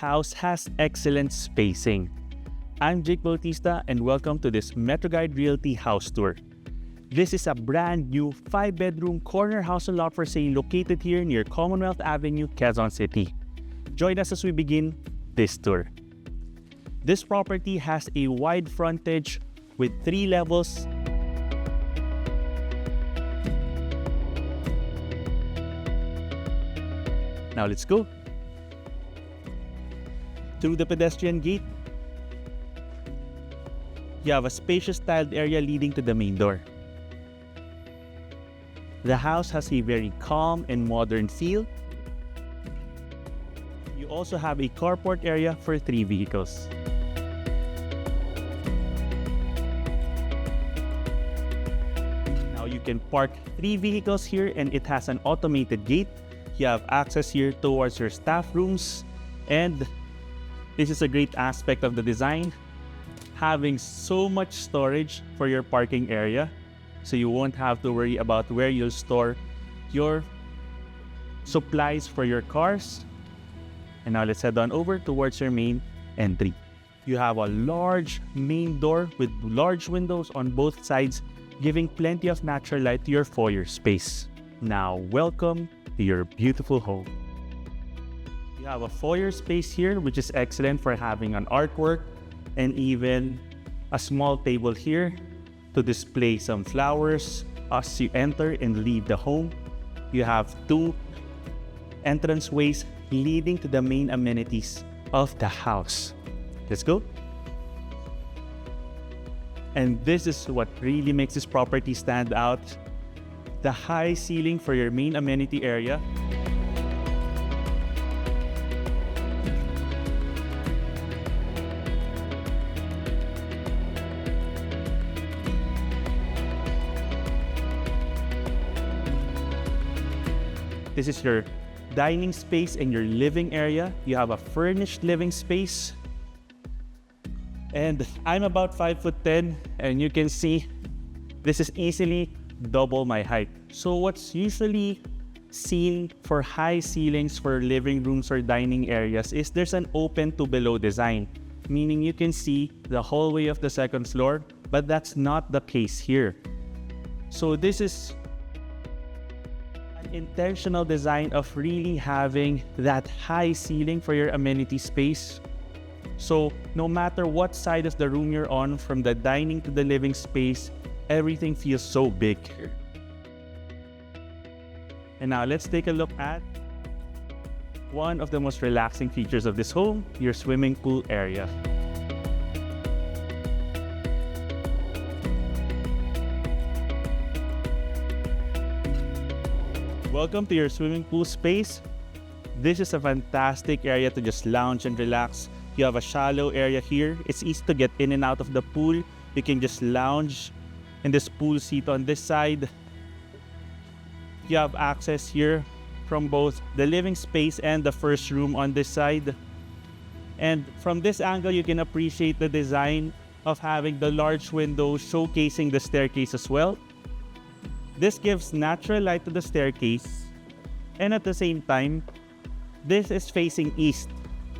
house has excellent spacing. I'm Jake Bautista and welcome to this Metroguide Realty house tour. This is a brand new 5-bedroom corner house and lot for sale located here near Commonwealth Avenue, Quezon City. Join us as we begin this tour. This property has a wide frontage with 3 levels. Now let's go. Through the pedestrian gate, you have a spacious tiled area leading to the main door. The house has a very calm and modern feel. You also have a carport area for 3 vehicles. Now you can park 3 vehicles here and it has an automated gate. You have access here towards your staff rooms, and this is a great aspect of the design, having so much storage for your parking area, so you won't have to worry about where you'll store your supplies for your cars. And now let's head on over towards your main entry. You have a large main door with large windows on both sides, giving plenty of natural light to your foyer space. Now welcome to your beautiful home. You have a foyer space here, which is excellent for having an artwork and even a small table here to display some flowers as you enter and leave the home. You have 2 entranceways leading to the main amenities of the house. Let's go. And this is what really makes this property stand out. The high ceiling for your main amenity area. This is your dining space and your living area. You have a furnished living space. And I'm about 5'10", and you can see this is easily double my height. So what's usually seen for high ceilings for living rooms or dining areas is there's an open to below design, meaning you can see the hallway of the 2nd floor, but that's not the case here. So this is an intentional design of really having that high ceiling for your amenity space. So no matter what side of the room you're on, from the dining to the living space, everything feels so big here. And now let's take a look at one of the most relaxing features of this home, your swimming pool area. Welcome to your swimming pool space. This is a fantastic area to just lounge and relax. You have a shallow area here. It's easy to get in and out of the pool. You can just lounge in this pool seat on this side. You have access here from both the living space and the first room on this side. And from this angle, you can appreciate the design of having the large window showcasing the staircase as well. This gives natural light to the staircase, and at the same time, this is facing east.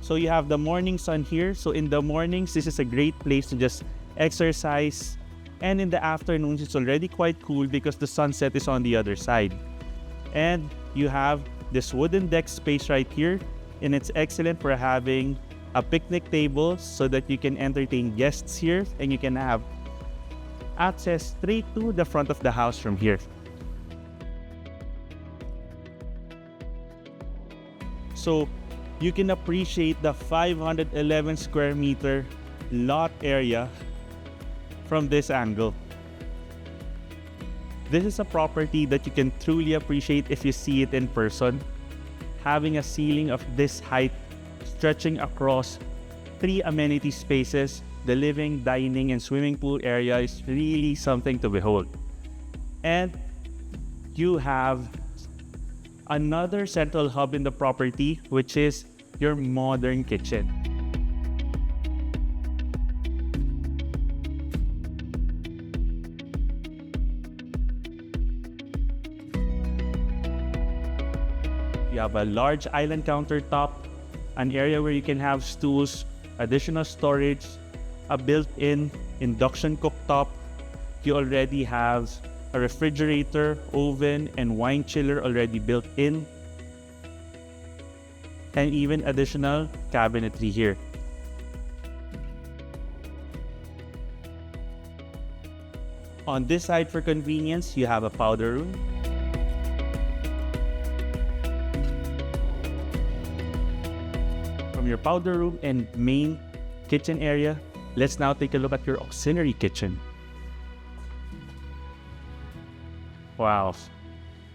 So you have the morning sun here. So in the mornings, this is a great place to just exercise. And in the afternoons, it's already quite cool because the sunset is on the other side. And you have this wooden deck space right here, and it's excellent for having a picnic table so that you can entertain guests here, and you can have access straight to the front of the house from here. So you can appreciate the 511 square meter lot area from this angle. This is a property that you can truly appreciate if you see it in person. Having a ceiling of this height stretching across 3 amenity spaces, the living, dining, and swimming pool area is really something to behold. And you have another central hub in the property, which is your modern kitchen. You have a large island countertop an area where you can have stools, additional storage, a built-in induction cooktop. You already have a refrigerator, oven, and wine chiller already built in, and even additional cabinetry here. On this side, for convenience, you have a powder room. From your powder room and main kitchen area, let's now take a look at your auxiliary kitchen. Wow.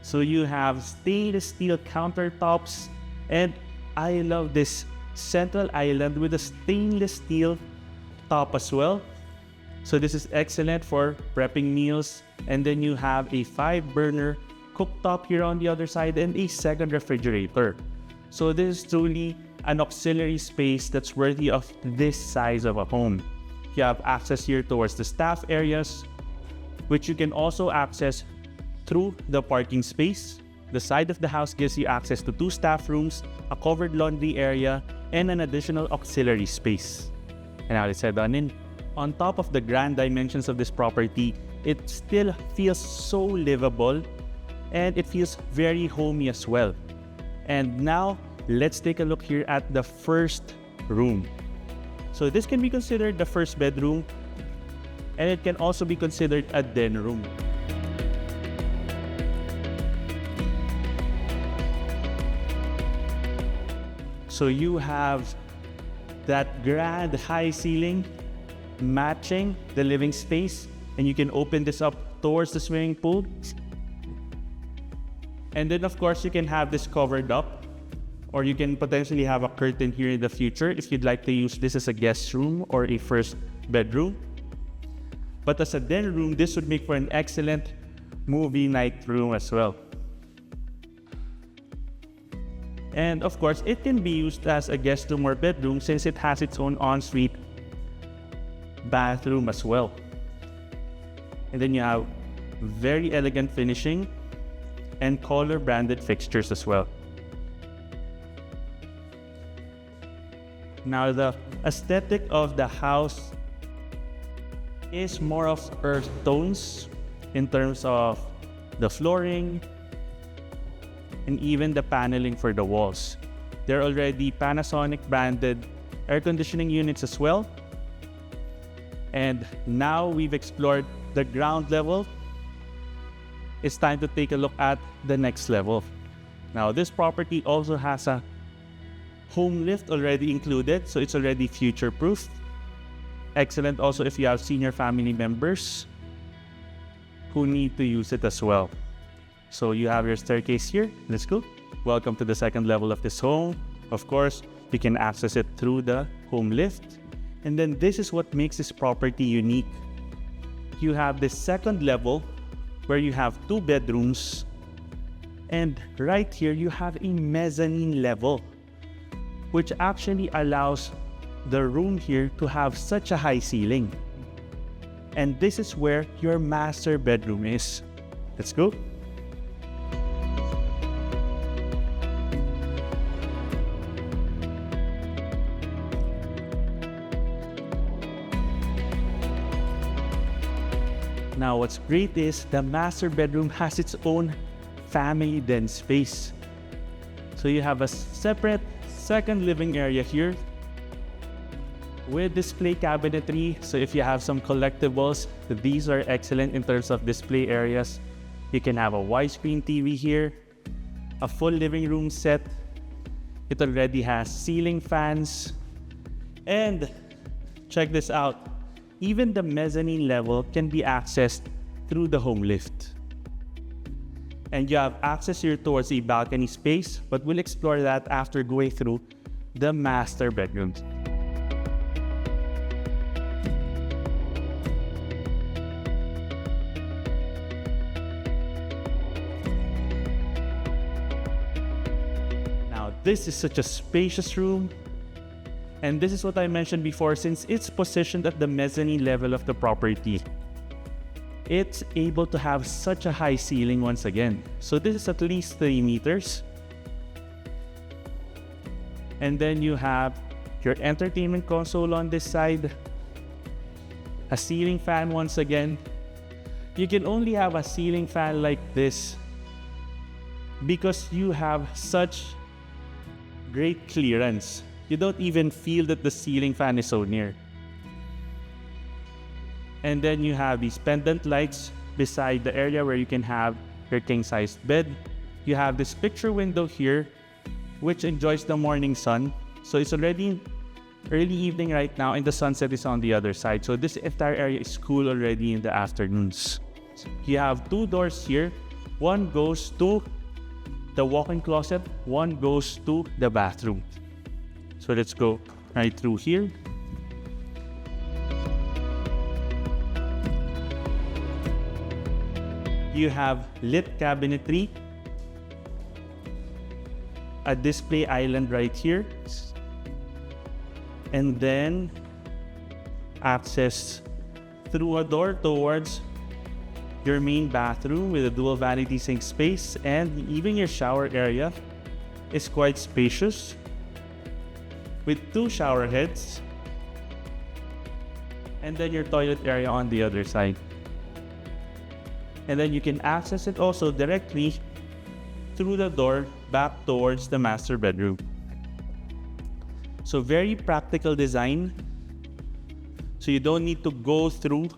So you have stainless steel countertops, and I love this central island with a stainless steel top as well. So this is excellent for prepping meals. And then you have a 5-burner cooktop here on the other side and a second refrigerator. So this is truly an auxiliary space that's worthy of this size of a home. You have access here towards the staff areas, which you can also access through the parking space. The side of the house gives you access to 2 staff rooms, a covered laundry area, and an additional auxiliary space. And now let's head on in. On top of the grand dimensions of this property, it still feels so livable, and it feels very homey as well. And now, let's take a look here at the first room. So this can be considered the first bedroom, and it can also be considered a den room. So you have that grand high ceiling matching the living space, and you can open this up towards the swimming pool. And then of course you can have this covered up, or you can potentially have a curtain here in the future if you'd like to use this as a guest room or a first bedroom. But as a den room, this would make for an excellent movie night room as well. And of course, it can be used as a guest room or bedroom since it has its own ensuite bathroom as well. And then you have very elegant finishing and color branded fixtures as well. Now the aesthetic of the house is more of earth tones in terms of the flooring and even the paneling for the walls. They're already Panasonic branded air conditioning units as well. And now we've explored the ground level, it's time to take a look at the next level. Now this property also has a home lift already included, so it's already future-proof. Excellent also if you have senior family members who need to use it as well. So you have your staircase here. Let's go. Welcome to the second level of this home. Of course, you can access it through the home lift. And then this is what makes this property unique. You have this second level where you have 2 bedrooms. And right here, you have a mezzanine level, which actually allows the room here to have such a high ceiling. And this is where your master bedroom is. Let's go. Now what's great is the master bedroom has its own family den space. So you have a separate second living area here with display cabinetry. So if you have some collectibles, these are excellent in terms of display areas. You can have a widescreen TV here, a full living room set. It already has ceiling fans. And check this out. Even the mezzanine level can be accessed through the home lift. And you have access here towards a balcony space, but we'll explore that after going through the master bedrooms. Now, this is such a spacious room. And this is what I mentioned before, since it's positioned at the mezzanine level of the property, it's able to have such a high ceiling once again. So this is at least 3 meters. And then you have your entertainment console on this side, a ceiling fan once again. You can only have a ceiling fan like this because you have such great clearance. You don't even feel that the ceiling fan is so near. And then you have these pendant lights beside the area where you can have your king-sized bed. You have this picture window here, which enjoys the morning sun. So it's already early evening right now and the sunset is on the other side. So this entire area is cool already in the afternoons. You have two doors here. One goes to the walk-in closet, one goes to the bathroom. So let's go right through here. You have lit cabinetry, a display island right here, and then access through a door towards your main bathroom with a dual vanity sink space, and even your shower area is quite spacious with two shower heads, and then your toilet area on the other side. And then you can access it also directly through the door back towards the master bedroom. So very practical design. So you don't need to go through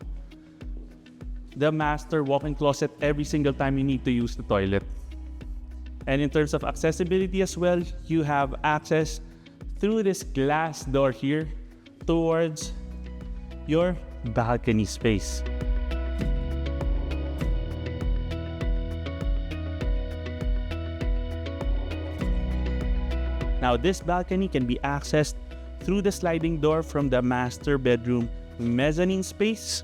the master walk-in closet every single time you need to use the toilet. And in terms of accessibility as well, you have access through this glass door here towards your balcony space. Now this balcony can be accessed through the sliding door from the master bedroom mezzanine space.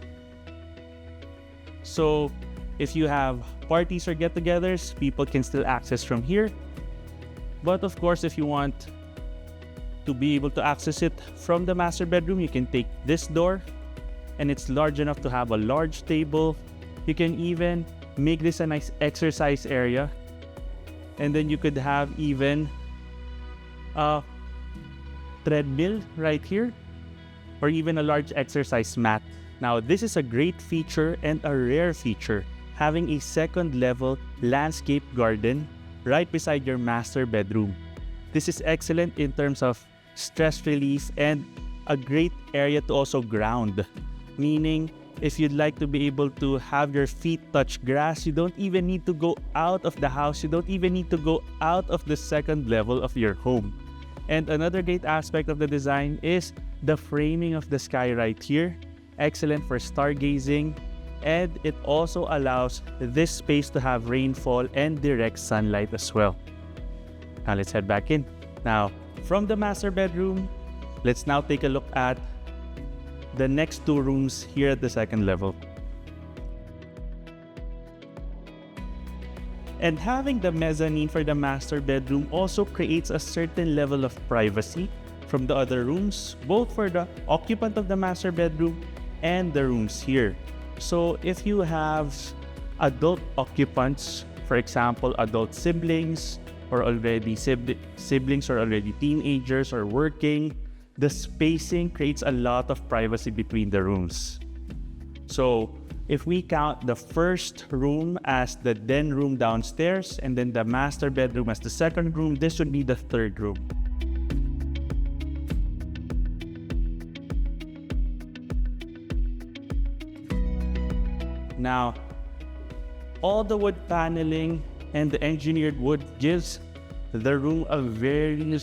So if you have parties or get-togethers, people can still access from here. But of course, if you want to be able to access it from the master bedroom, you can take this door, and it's large enough to have a large table. You can even make this a nice exercise area. And then you could have even a treadmill right here, or even a large exercise mat. Now this is a great feature and a rare feature, having a second level landscape garden right beside your master bedroom. This is excellent in terms of stress relief and a great area to also ground, meaning if you'd like to be able to have your feet touch grass, you don't even need to go out of the house, you don't even need to go out of the second level of your home. And another great aspect of the design is the framing of the sky right here. Excellent for stargazing, and it also allows this space to have rainfall and direct sunlight as well. Now let's head back in. Now from the master bedroom, let's now take a look at the next two rooms here at the second level. And having the mezzanine for the master bedroom also creates a certain level of privacy from the other rooms, both for the occupant of the master bedroom and the rooms here. So if you have adult occupants, for example, adult siblings, or already siblings or already teenagers or working, the spacing creates a lot of privacy between the rooms. So if we count the first room as the den room downstairs and then the master bedroom as the second room, this would be the third room. Now, all the wood paneling and the engineered wood gives the room a very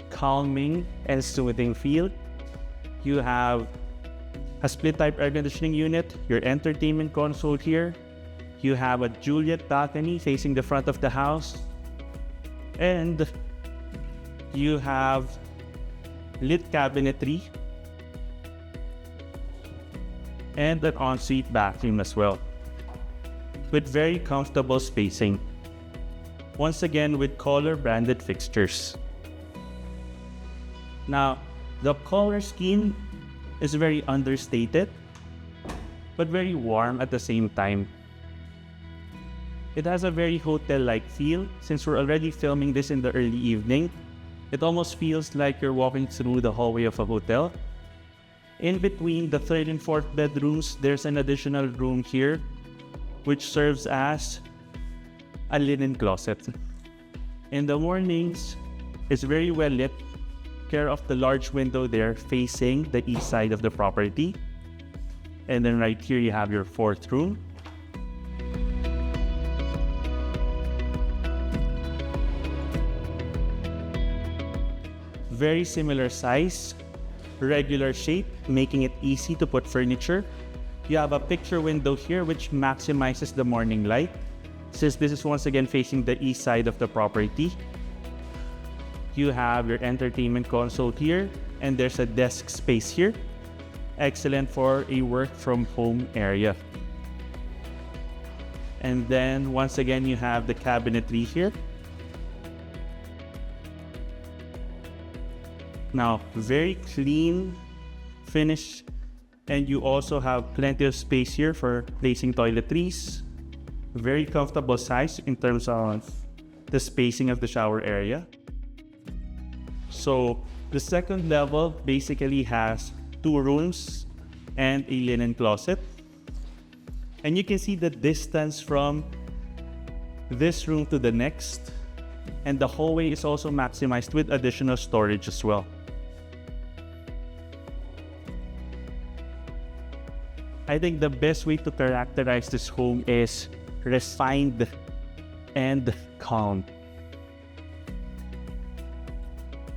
calming and soothing feel. You have a split-type air conditioning unit, your entertainment console here. You have a Juliet balcony facing the front of the house. And you have lit cabinetry and an ensuite bathroom as well, with very comfortable spacing. Once again, with color branded fixtures. Now, the color scheme is very understated, but very warm at the same time. It has a very hotel-like feel since we're already filming this in the early evening. It almost feels like you're walking through the hallway of a hotel. In between the third and fourth bedrooms, there's an additional room here, which serves as a linen closet. In the mornings, it's very well lit, care of the large window there facing the east side of the property. And then right here, you have your fourth room. Very similar size, regular shape, making it easy to put furniture. You have a picture window here which maximizes the morning light, since this is once again facing the east side of the property. You have your entertainment console here, and there's a desk space here. Excellent for a work from home area. And then once again, you have the cabinetry here. Now, very clean finish, and you also have plenty of space here for placing toiletries. Very comfortable size in terms of the spacing of the shower area. So the second level basically has 2 rooms and a linen closet. And you can see the distance from this room to the next. And the hallway is also maximized with additional storage as well. I think the best way to characterize this home is refined and calm.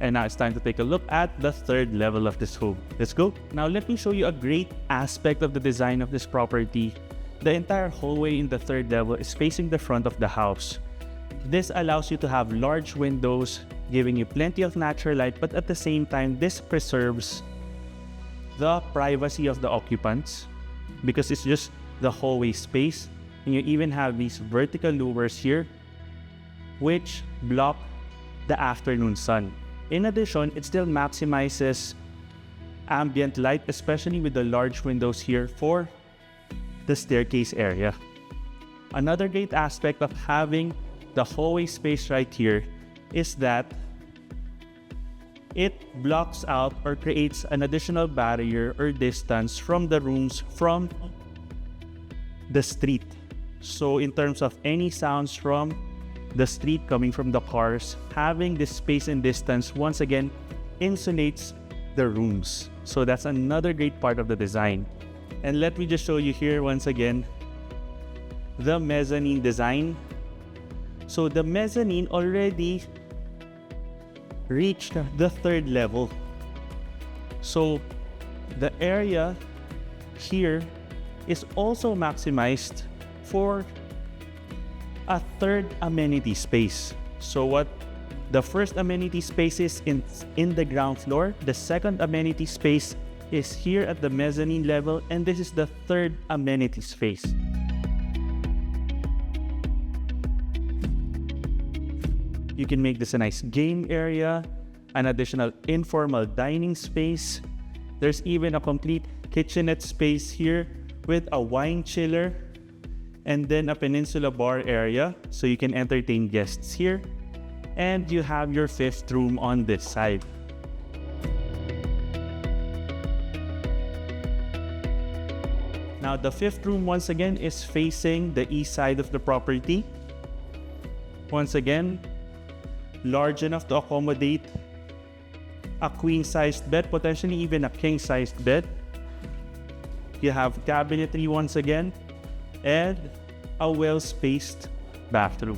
And now it's time to take a look at the third level of this home. Let's go. Now let me show you a great aspect of the design of this property. The entire hallway in the third level is facing the front of the house. This allows you to have large windows, giving you plenty of natural light, but at the same time, this preserves the privacy of the occupants, because it's just the hallway space. And you even have these vertical louvers here, which block the afternoon sun. In addition, it still maximizes ambient light, especially with the large windows here for the staircase area. Another great aspect of having the hallway space right here is that it blocks out or creates an additional barrier or distance from the rooms from the street. So in terms of any sounds from the street coming from the cars, having this space and distance once again insulates the rooms. So that's another great part of the design. And let me just show you here once again the mezzanine design. So the mezzanine already reached the third level. So the area here is also maximized for a third amenity space. So what the first amenity space is in the ground floor, the second amenity space is here at the mezzanine level, and this is the third amenity space. You can make this a nice game area, an additional informal dining space. There's even a complete kitchenette space here with a wine chiller, and then a peninsula bar area so you can entertain guests here. And you have your fifth room on this side. Now the fifth room once again is facing the east side of the property. Once again, large enough to accommodate a queen-sized bed, potentially even a king-sized bed. You have cabinetry once again, and a well-spaced bathroom.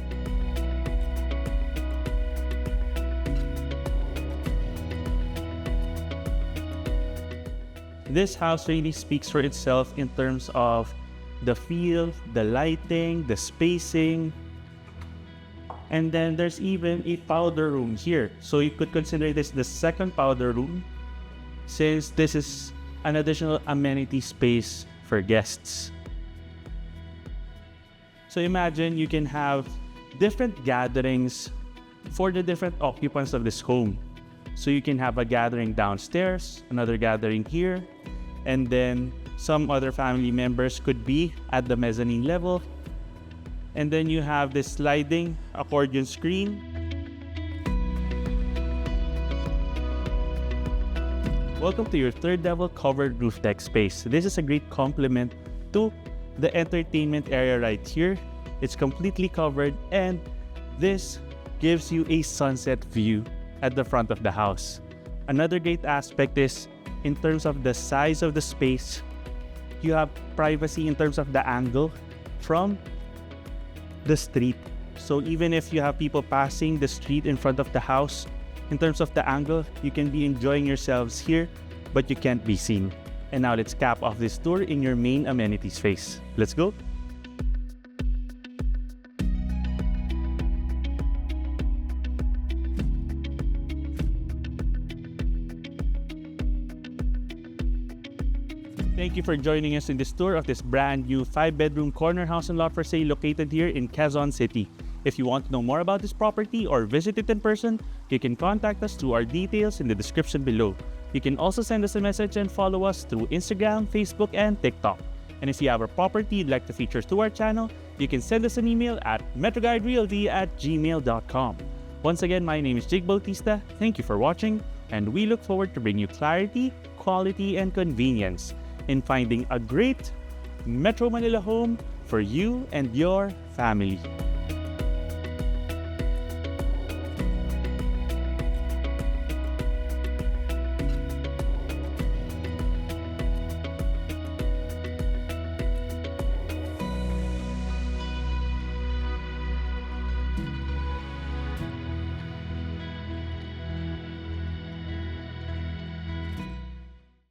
This house really speaks for itself in terms of the feel, the lighting, the spacing. And then there's even a powder room here. So you could consider this the second powder room, since this is an additional amenity space for guests. So imagine you can have different gatherings for the different occupants of this home. So you can have a gathering downstairs, another gathering here, and then some other family members could be at the mezzanine level. And then you have this sliding accordion screen. Welcome to your third level covered roof deck space. This is a great complement to the entertainment area right here. It's completely covered and this gives you a sunset view at the front of the house. Another great aspect is in terms of the size of the space, you have privacy in terms of the angle from the street. So even if you have people passing the street in front of the house, in terms of the angle, you can be enjoying yourselves here, but you can't be seen. And now let's cap off this tour in your main amenity space. Let's go. Thank you for joining us in this tour of this brand new 5-bedroom corner house and lot for sale located here in Quezon City. If you want to know more about this property or visit it in person, you can contact us through our details in the description below. You can also send us a message and follow us through Instagram, Facebook, and TikTok. And if you have a property you'd like to feature to our channel, you can send us an email at metroguiderealty@gmail.com. Once again, my name is Jake Bautista. Thank you for watching, and we look forward to bringing you clarity, quality, and convenience in finding a great Metro Manila home for you and your family.